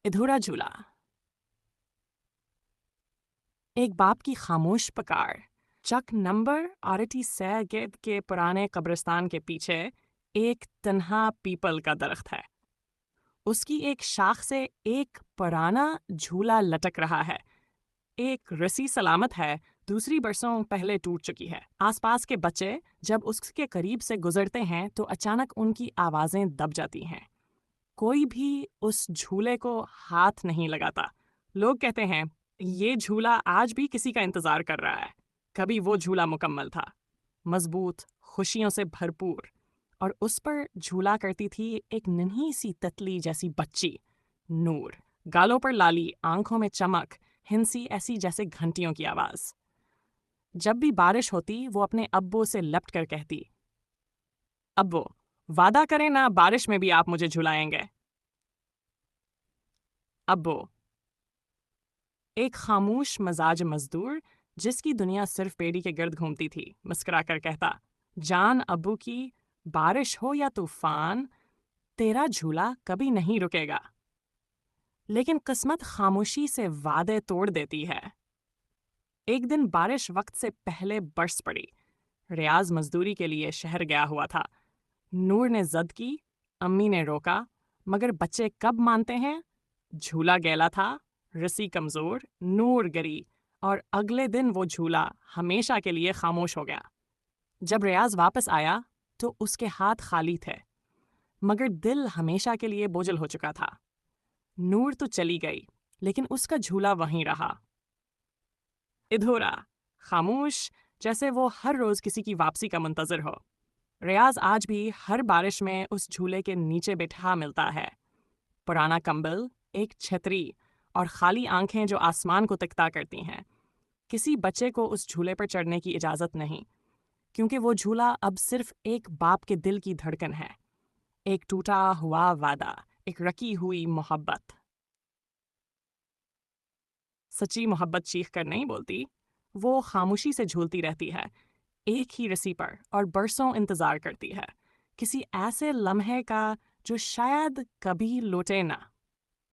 ادھورا جھولا۔ ایک باپ کی خاموش پکار۔ چک نمبر 38 گیت کے پرانے قبرستان کے پیچھے ایک تنہا پیپل کا درخت ہے۔ اس کی ایک شاخ سے ایک پرانا جھولا لٹک رہا ہے۔ ایک رسی سلامت ہے، دوسری برسوں پہلے ٹوٹ چکی ہے۔ آس پاس کے بچے جب اس کے قریب سے گزرتے ہیں تو اچانک ان کی آوازیں دب جاتی ہیں۔ کوئی بھی اس جھولے کو ہاتھ نہیں لگاتا۔ لوگ کہتے ہیں یہ جھولا آج بھی کسی کا انتظار کر رہا ہے۔ کبھی وہ جھولا مکمل تھا، مضبوط، خوشیوں سے بھرپور، اور اس پر جھولا کرتی تھی ایک ننھی سی تتلی جیسی بچی، نور۔ گالوں پر لالی، آنکھوں میں چمک، ہنسی ایسی جیسے گھنٹیوں کی آواز۔ جب بھی بارش ہوتی وہ اپنے ابو سے لپٹ کر کہتی، ابو، وعدہ کریں نا بارش میں بھی آپ مجھے جھلائیں گے۔ ابو، ایک خاموش مزاج مزدور جس کی دنیا صرف پیڑی کے گرد گھومتی تھی، مسکرا کر کہتا، جان ابو کی، بارش ہو یا طوفان، تیرا جھولا کبھی نہیں رکے گا۔ لیکن قسمت خاموشی سے وعدے توڑ دیتی ہے۔ ایک دن بارش وقت سے پہلے برس پڑی۔ ریاض مزدوری کے لیے شہر گیا ہوا تھا۔ نور نے ضد کی، امی نے روکا، مگر بچے کب مانتے ہیں؟ جھولا گیلا تھا، رسی کمزور، نور گری، اور اگلے دن وہ جھولا ہمیشہ کے لیے خاموش ہو گیا۔ جب ریاض واپس آیا تو اس کے ہاتھ خالی تھے، مگر دل ہمیشہ کے لیے بوجھل ہو چکا تھا۔ نور تو چلی گئی، لیکن اس کا جھولا وہیں رہا، ادھورا، خاموش، جیسے وہ ہر روز کسی کی واپسی کا منتظر ہو۔ ریاض آج بھی ہر بارش میں اس جھولے کے نیچے بٹھا ملتا ہے، پرانا کمبل، ایک چھتری، اور خالی آنکھیں جو آسمان کو تکتا کرتی ہیں۔ کسی بچے کو اس جھولے پر چڑھنے کی اجازت نہیں، کیونکہ وہ جھولا اب صرف ایک باپ کے دل کی دھڑکن ہے، ایک ٹوٹا ہوا وعدہ، ایک رکی ہوئی محبت۔ سچی محبت چیخ کر نہیں بولتی، وہ خاموشی سے جھولتی رہتی ہے، ایک ہی رسی پر، اور برسوں انتظار کرتی ہے، کسی ایسے لمحے کا جو شاید کبھی لوٹے نہ۔